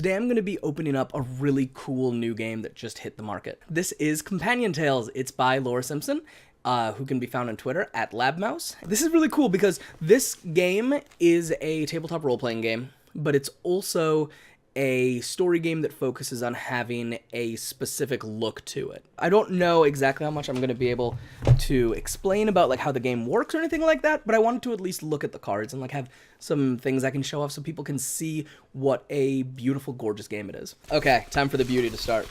Today I'm going to be opening up a really cool new game that just hit the market. This is Companion Tales. It's by Laura Simpson, who can be found on Twitter at LabMouse. This is really cool because this game is a tabletop role-playing game, but it's also a story game that focuses on having a specific look to it. I don't know exactly how much I'm going to be able to explain about like how the game works or anything like that, but I wanted to at least look at the cards and like have some things I can show off so people can see what a beautiful, gorgeous game it is. Okay, time for the beauty to start.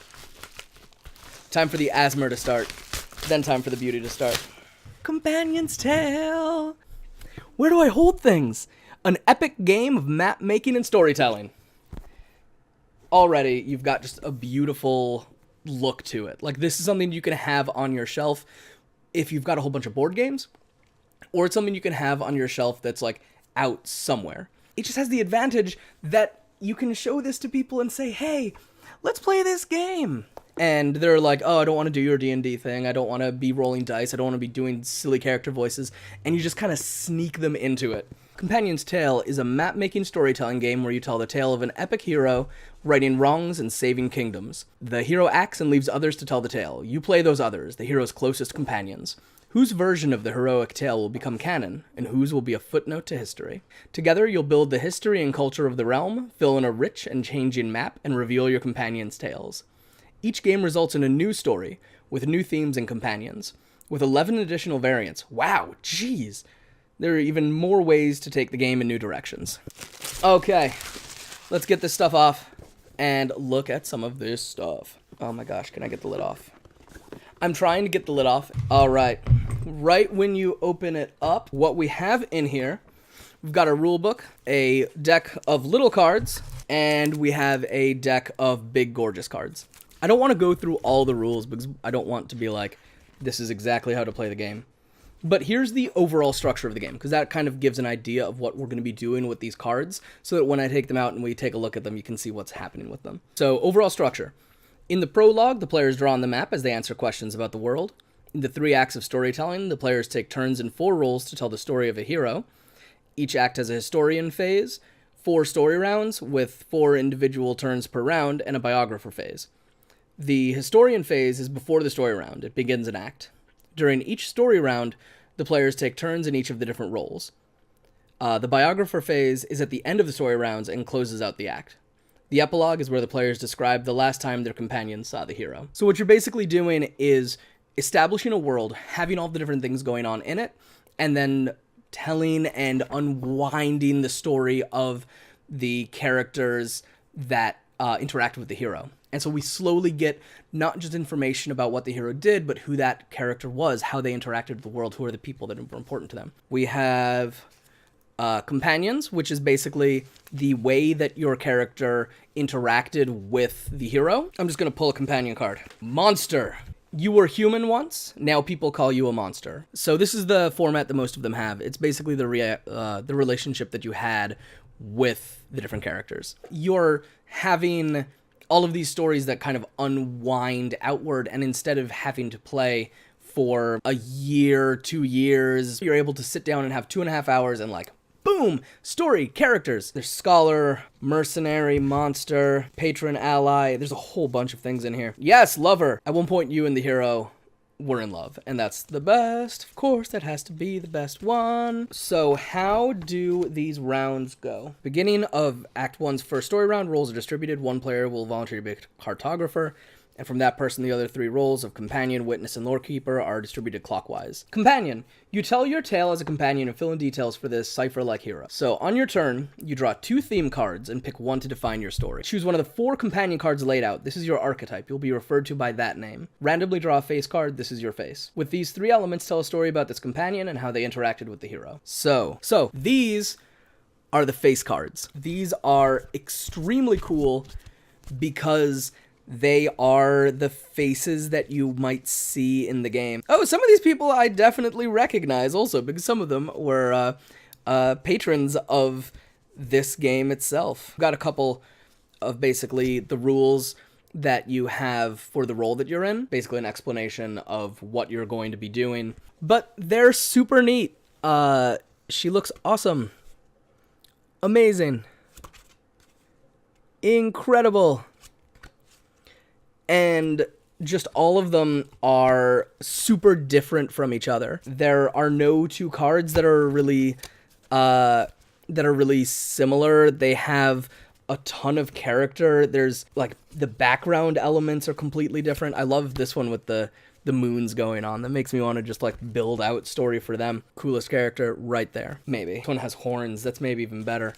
Time for the asthma to start. Then time for the beauty to start. Companion's Tale. Where do I hold things? An epic game of map making and storytelling. Already, you've got just a beautiful look to it. Like, this is something you can have on your shelf if you've got a whole bunch of board games, or it's something you can have on your shelf that's, like, out somewhere. It just has the advantage that you can show this to people and say, hey, let's play this game. And they're like, oh, I don't want to do your D&D thing. I don't want to be rolling dice. I don't want to be doing silly character voices. And you just kind of sneak them into it. Companion's Tale is a map-making storytelling game where you tell the tale of an epic hero righting wrongs and saving kingdoms. The hero acts and leaves others to tell the tale. You play those others, the hero's closest companions. Whose version of the heroic tale will become canon, and whose will be a footnote to history? Together, you'll build the history and culture of the realm, fill in a rich and changing map, and reveal your companions' tales. Each game results in a new story, with new themes and companions, with 11 additional variants. Wow, jeez! There are even more ways to take the game in new directions. Okay, let's get this stuff off and look at some of this stuff. Oh my gosh, can I get the lid off? I'm trying to get the lid off. All right, right when you open it up, what we have in here, we've got a rule book, a deck of little cards, and we have a deck of big, gorgeous cards. I don't want to go through all the rules because I don't want to be like, this is exactly how to play the game. But here's the overall structure of the game, because that kind of gives an idea of what we're going to be doing with these cards, so that when I take them out and we take a look at them, you can see what's happening with them. So, overall structure. In the prologue, the players draw on the map as they answer questions about the world. In the 3 acts of storytelling, the players take turns in 4 roles to tell the story of a hero. Each act has a historian phase, 4 story rounds, with 4 individual turns per round, and a biographer phase. The historian phase is before the story round. It begins an act. During each story round, the players take turns in each of the different roles. The biographer phase is at the end of the story rounds and closes out the act. The epilogue is where the players describe the last time their companions saw the hero. So what you're basically doing is establishing a world, having all the different things going on in it, and then telling and unwinding the story of the characters that interact with the hero. And so we slowly get not just information about what the hero did, but who that character was, how they interacted with the world, who are the people that were important to them. We have companions, which is basically the way that your character interacted with the hero. I'm just going to pull a companion card. Monster. You were human once, now people call you a monster. So this is the format that most of them have. It's basically the relationship that you had with the different characters. You're having all of these stories that kind of unwind outward, and instead of having to play for a year, 2 years, you're able to sit down and have 2.5 hours and like, boom, story, characters. There's scholar, mercenary, monster, patron, ally. There's a whole bunch of things in here. Yes, lover. At one point, you and the hero were in love, and that's the best. Of course, that has to be the best one. So how do these rounds go? Beginning of Act 1's first story round, roles are distributed. One player will voluntarily be a cartographer, and from that person, the other 3 roles of companion, witness, and lorekeeper are distributed clockwise. Companion. You tell your tale as a companion and fill in details for this cipher-like hero. So on your turn, you draw 2 theme cards and pick one to define your story. Choose one of the 4 companion cards laid out. This is your archetype. You'll be referred to by that name. Randomly draw a face card. This is your face. With these 3 elements, tell a story about this companion and how they interacted with the hero. So these are the face cards. These are extremely cool because they are the faces that you might see in the game. Oh, some of these people I definitely recognize also, because some of them were patrons of this game itself. I've got a couple of basically the rules that you have for the role that you're in. Basically an explanation of what you're going to be doing. But they're super neat. She looks awesome. Amazing. Incredible. And just all of them are super different from each other. There are no two cards that are really similar. They have a ton of character. There's like the background elements are completely different. I love this one with the moons going on. That makes me want to just like build out story for them. Coolest character right there. Maybe. This one has horns. That's maybe even better.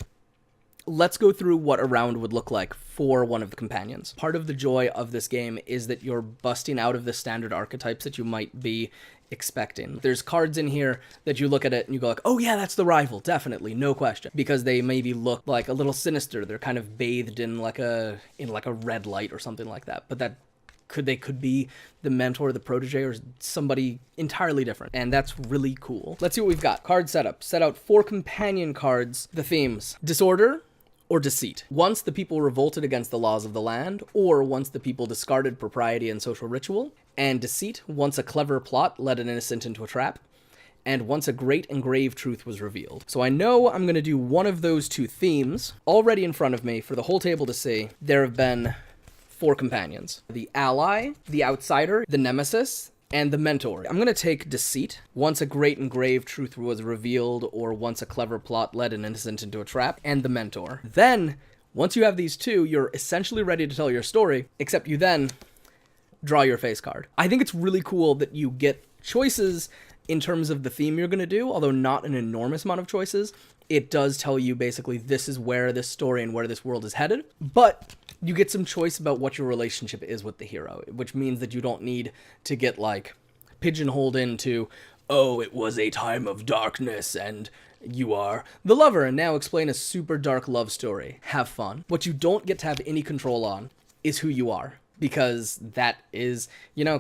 Let's go through what a round would look like for one of the companions. Part of the joy of this game is that you're busting out of the standard archetypes that you might be expecting. There's cards in here that you look at it and you go like, oh yeah, that's the rival, definitely, no question. Because they maybe look like a little sinister. They're kind of bathed in like a red light or something like that. But that could be the mentor, the protege, or somebody entirely different. And that's really cool. Let's see what we've got. Card setup. Set out 4 companion cards. The themes: disorder or deceit. Once the people revolted against the laws of the land, or once the people discarded propriety and social ritual. And deceit, once a clever plot led an innocent into a trap. And once a great and grave truth was revealed. So I know I'm going to do one of those 2 themes. Already in front of me for the whole table to see, there have been 4 companions: the ally, the outsider, the nemesis, and the mentor. I'm going to take deceit. Once a great and grave truth was revealed, or once a clever plot led an innocent into a trap, and the mentor. Then, once you have these 2, you're essentially ready to tell your story, except you then draw your face card. I think it's really cool that you get choices in terms of the theme you're going to do, although not an enormous amount of choices. It does tell you basically this is where this story and where this world is headed, but you get some choice about what your relationship is with the hero, which means that you don't need to get like pigeonholed into, oh, it was a time of darkness and you are the lover, and now explain a super dark love story. Have fun. What you don't get to have any control on is who you are, because that is,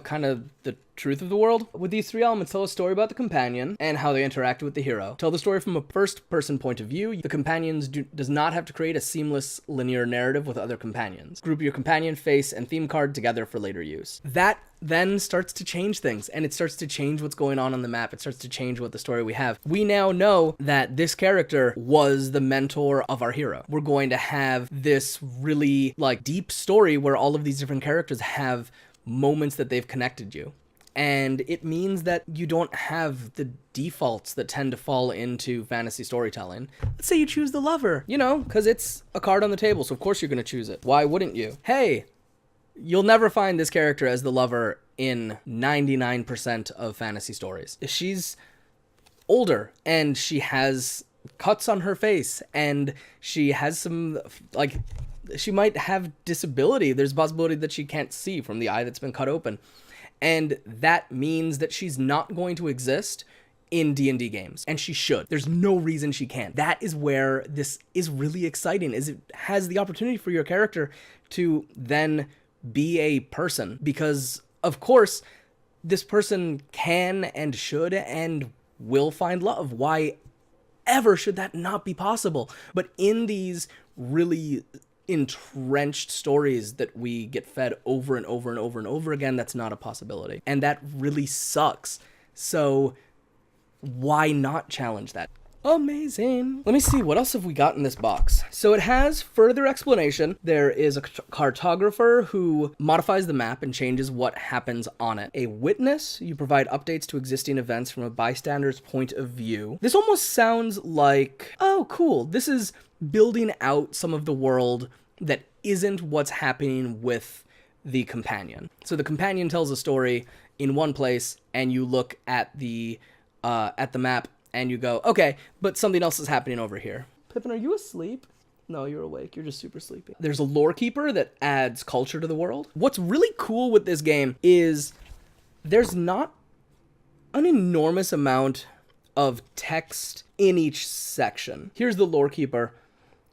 kind of the truth of the world. With these 3 elements, tell a story about the companion and how they interact with the hero. Tell the story from a first-person point of view. The companions does not have to create a seamless linear narrative with other companions. Group your companion, face, and theme card together for later use. That then starts to change things, and it starts to change what's going on the map. It starts to change what the story we have. We now know that this character was the mentor of our hero. We're going to have this really deep story where all of these different characters have moments that they've connected you. And it means that you don't have the defaults that tend to fall into fantasy storytelling. Let's say you choose the lover, because it's a card on the table, so of course you're going to choose it. Why wouldn't you? Hey, you'll never find this character as the lover in 99% of fantasy stories. She's older, and she has cuts on her face, and she has some, she might have disability. There's a possibility that she can't see from the eye that's been cut open. And that means that she's not going to exist in D&D games. And she should. There's no reason she can't. That is where this is really exciting, is it has the opportunity for your character to then be a person. Because, of course, this person can and should and will find love. Why ever should that not be possible? But in these really entrenched stories that we get fed over and over and over and over again, that's not a possibility. And that really sucks. So why not challenge that? Amazing. Let me see, what else have we got in this box? So it has further explanation. There is a cartographer who modifies the map and changes what happens on it. A witness, you provide updates to existing events from a bystander's point of view. This almost sounds like, oh, cool. This is building out some of the world that isn't what's happening with the companion. So the companion tells a story in one place, and you look at the map, and you go, okay, but something else is happening over here. Pippin, are you asleep? No, you're awake. You're just super sleepy. There's a lore keeper that adds culture to the world. What's really cool with this game is there's not an enormous amount of text in each section. Here's the lore keeper.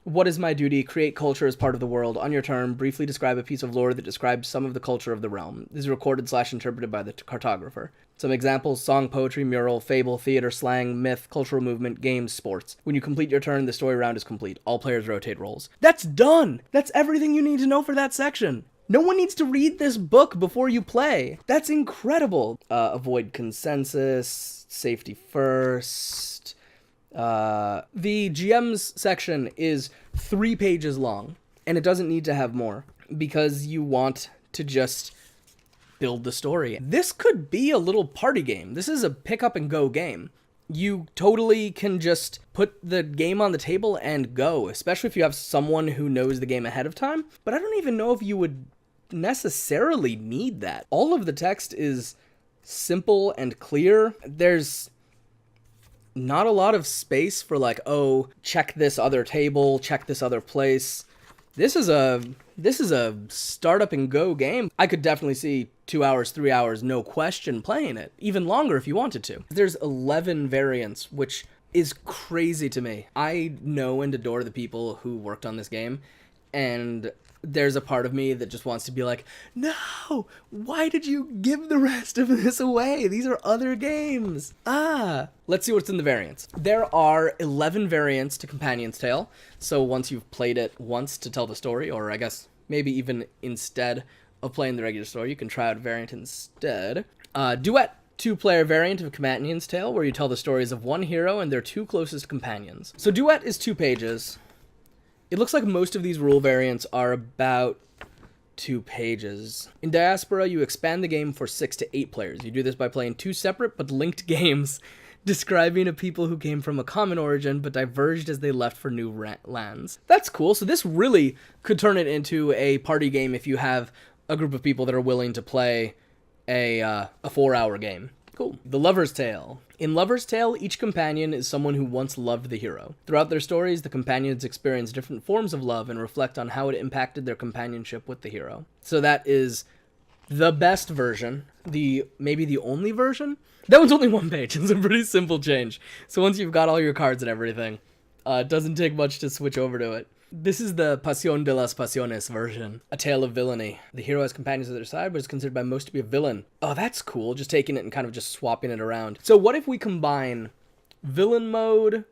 What is my duty? Create culture as part of the world. On your turn, briefly describe a piece of lore that describes some of the culture of the realm. This is recorded/interpreted by the cartographer. Some examples: song, poetry, mural, fable, theater, slang, myth, cultural movement, games, sports. When you complete your turn, the story round is complete. All players rotate roles. That's done! That's everything you need to know for that section. No one needs to read this book before you play. That's incredible. Avoid consensus, safety first. The GM's section is 3 pages long, and it doesn't need to have more because you want to just build the story. This could be a little party game. This is a pick up and go game. You totally can just put the game on the table and go, especially if you have someone who knows the game ahead of time. But I don't even know if you would necessarily need that. All of the text is simple and clear. There's not a lot of space for like, oh, check this other table, check this other place. This is a start up and go game. I could definitely see 2 hours, 3 hours, no question playing it. Even longer if you wanted to. There's 11 variants, which is crazy to me. I know and adore the people who worked on this game, and there's a part of me that just wants to be like, no, why did you give the rest of this away? These are other games. Let's see what's in the variants. There are 11 variants to Companion's Tale. So once you've played it once to tell the story, or I guess maybe even instead of playing the regular story, you can try out a variant instead. Duet, 2-player variant of Companion's Tale, where you tell the stories of one hero and their 2 closest companions. So Duet is 2 pages. It looks like most of these rule variants are about 2 pages. In Diaspora, you expand the game for 6 to 8 players. You do this by playing 2 separate but linked games, describing a people who came from a common origin but diverged as they left for new lands. That's cool. So this really could turn it into a party game if you have a group of people that are willing to play a 4-hour game. Cool. The Lover's Tale. In Lover's Tale, each companion is someone who once loved the hero. Throughout their stories, the companions experience different forms of love and reflect on how it impacted their companionship with the hero. So that is the best version. Maybe the only version? That one's only 1 page. It's a pretty simple change. So once you've got all your cards and everything, it doesn't take much to switch over to it. This is the Pasión de las Pasiones version, A Tale of Villainy. The hero has companions at their side, but is considered by most to be a villain. Oh, that's cool, just taking it and kind of just swapping it around. So what if we combine villain mode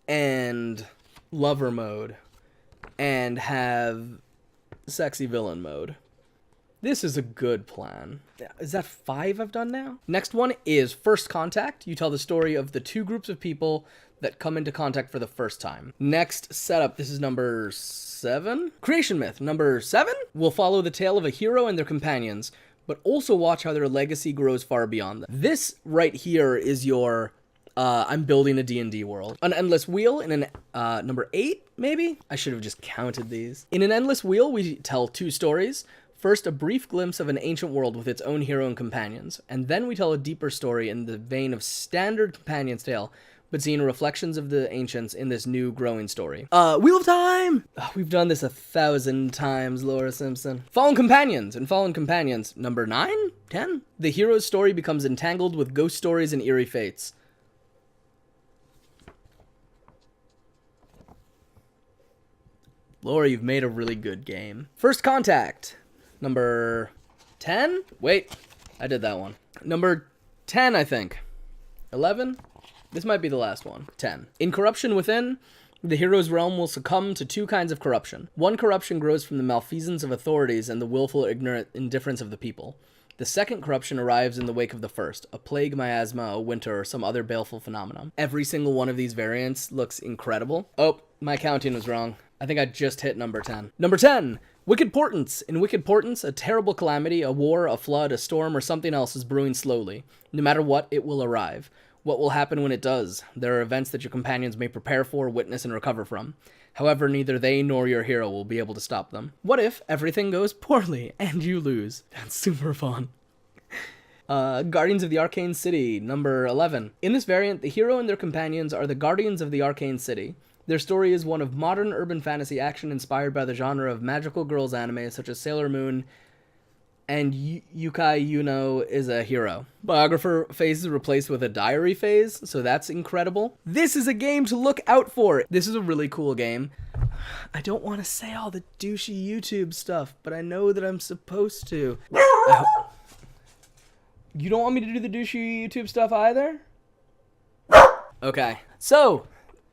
and lover mode and have sexy villain mode? This is a good plan. Is that 5 I've done now? Next one is First Contact. You tell the story of the 2 groups of people that come into contact for the first time. Next setup, this is number 7. Creation Myth, number 7. We'll follow the tale of a hero and their companions, but also watch how their legacy grows far beyond them. This right here is your, I'm building a D&D world. An endless wheel in an, number 8, maybe? I should have just counted these. In an endless wheel, we tell 2 stories. First, a brief glimpse of an ancient world with its own hero and companions, and then we tell a deeper story in the vein of standard Companion's Tale, but seeing reflections of the ancients in this new growing story. Wheel of Time! We've done this 1,000 times, Laura Simpson. Fallen Companions. In Fallen Companions, number 9? 10? The hero's story becomes entangled with ghost stories and eerie fates. Laura, you've made a really good game. First Contact. Number 10? Wait, I did that one. Number 10, I think. 11? This might be the last one. 10. In Corruption Within, the hero's realm will succumb to 2 kinds of corruption. One corruption grows from the malfeasance of authorities and the willful ignorant indifference of the people. The second corruption arrives in the wake of the first, a plague, miasma, a winter, or some other baleful phenomenon. Every single one of these variants looks incredible. Oh, my counting was wrong. I think I just hit number 10. Number 10! Wicked Portents. In Wicked Portents, a terrible calamity, a war, a flood, a storm, or something else is brewing slowly. No matter what, it will arrive. What will happen when it does? There are events that your companions may prepare for, witness, and recover from. However, neither they nor your hero will be able to stop them. What if everything goes poorly and you lose? That's super fun. Guardians of the Arcane City, number 11. In this variant, the hero and their companions are the Guardians of the Arcane City. Their story is one of modern urban fantasy action inspired by the genre of magical girls anime such as Sailor Moon, and Yukai Yuno is a hero. Biographer phase is replaced with a diary phase, so that's incredible. This is a game to look out for. This is a really cool game. I don't want to say all the douchey YouTube stuff, but I know that I'm supposed to. You don't want me to do the douchey YouTube stuff either? Okay, so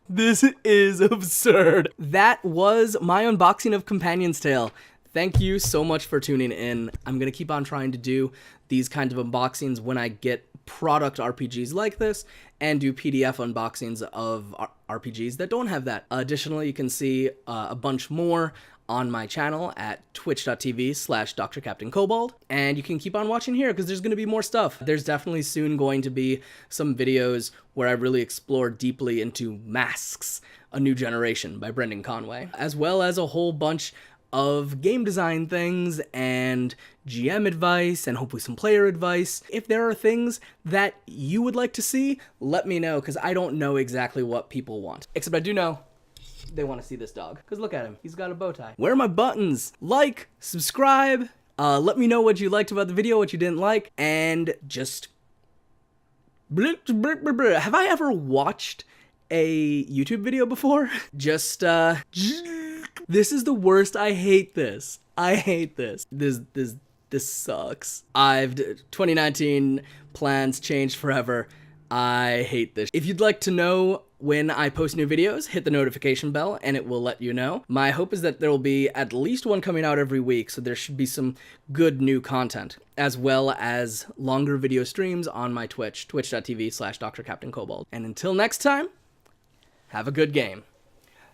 this is absurd. That was my unboxing of Companion's Tale. Thank you so much for tuning in. I'm going to keep on trying to do these kinds of unboxings when I get product RPGs like this and do PDF unboxings of RPGs that don't have that. Additionally, you can see a bunch more on my channel at twitch.tv/drcaptaincobalt, and you can keep on watching here because there's going to be more stuff. There's definitely soon going to be some videos where I really explore deeply into Masks, A New Generation by Brendan Conway, as well as a whole bunch of game design things and GM advice and hopefully some player advice. If there are things that you would like to see, let me know, because I don't know exactly what people want. Except I do know they want to see this dog, because look at him, he's got a bow tie. Where are my buttons? Like, subscribe, let me know what you liked about the video, what you didn't like, and just have I ever watched a YouTube video before? Just this is the worst. I hate this. I hate this. This sucks. 2019 plans changed forever. I hate this. If you'd like to know when I post new videos, hit the notification bell and it will let you know. My hope is that there will be at least one coming out every week, so there should be some good new content, as well as longer video streams on my Twitch, twitch.tv/drcaptaincobalt. And until next time, have a good game.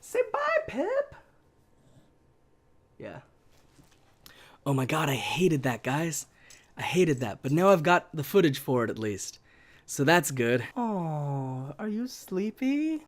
Say bye, Pip. Yeah. Oh my god, I hated that, guys. I hated that, but now I've got the footage for it at least. So that's good. Oh, are you sleepy?